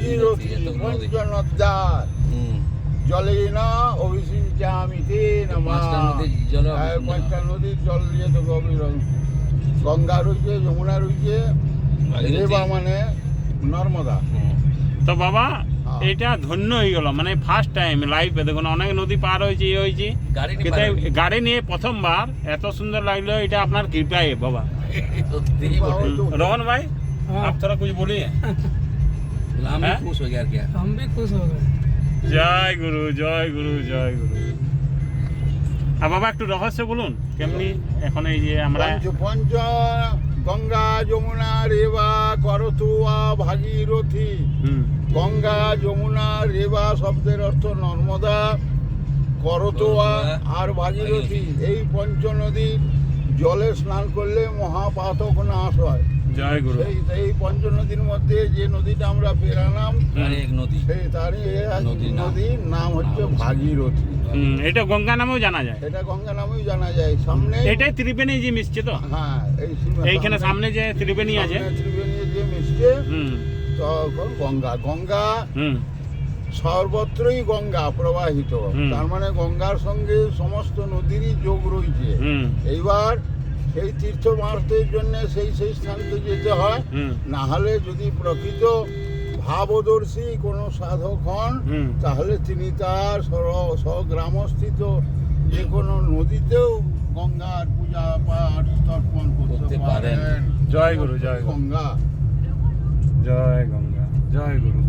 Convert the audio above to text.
ভাগীরথী পঞ্চনদ্যার জলে না অভিষিঞ্চামিতে নমঃ। পাঁচটা নদীর জল দিয়ে তো গভীর গঙ্গা রয়েছে, যমুনা রয়েছে, রেবা মানে নর্মদা। তো বাবা এটা ধন্য হয়ে গেল, মানে ফার্স্ট টাইম লাইফে দেখুন অনেক নদী পার হয়েছে ইয়ে হয়েছে, কিন্তু গাড়ি নিয়ে প্রথমবার এত সুন্দর লাগলো, এটা আপনার কৃপায় বাবা। रोहन भाई आप थोड़ा कुछ बोलिए। हम भी खुश हो गया क्या? हम भी खुश हो गए। জয় গুরু জয় গুরু জয় গুরু। আর বাবা একটু রহস্য বলুন কেমনি এখন এই যে আমরা পঞ্চ গঙ্গা যমুনা রেবা করতোয়া ভাগীরথী। গঙ্গা যমুনা রেবা শব্দের অর্থ নর্মদা, করতোয়া আর ভাগীরথী। এই পঞ্চ নদীর জলে স্নান করলে মহাপাতক নাশ হয়। জয় গুরু। এই পঞ্চ নদীর মধ্যে যে নদীটা আমরা পেরালাম সেই তারই নদীর নাম হচ্ছে ভাগীরথী। এটা গঙ্গা নামেও জানা যায়। এটা গঙ্গা নামেও জানা যায়। সামনে এটাই ত্রিবেণী যে মিশছে তো। হ্যাঁ, এইখানে সামনে যে ত্রিবেণী আছে, ত্রিবেণী যে মিশছে তখন গঙ্গা। গঙ্গা সর্বত্রই গঙ্গা প্রবাহিত, তার মানে গঙ্গার সঙ্গে সমস্ত নদীরই যোগ রয়েছে। এইবার সেই তীর্থ মার্থের জন্য সেই স্থানকে যেতে হয়, না হলে যদি প্রকৃত ভাবদর্শী কোনো সাধক হন তাহলে তিনি তার স্বগ্রামস্থিত যে কোনো নদীতেও গঙ্গার পূজা পাঠ তর্পণ করতে পারেন। জয় গুরু জয় গঙ্গা। জয় গঙ্গা জয় গুরু।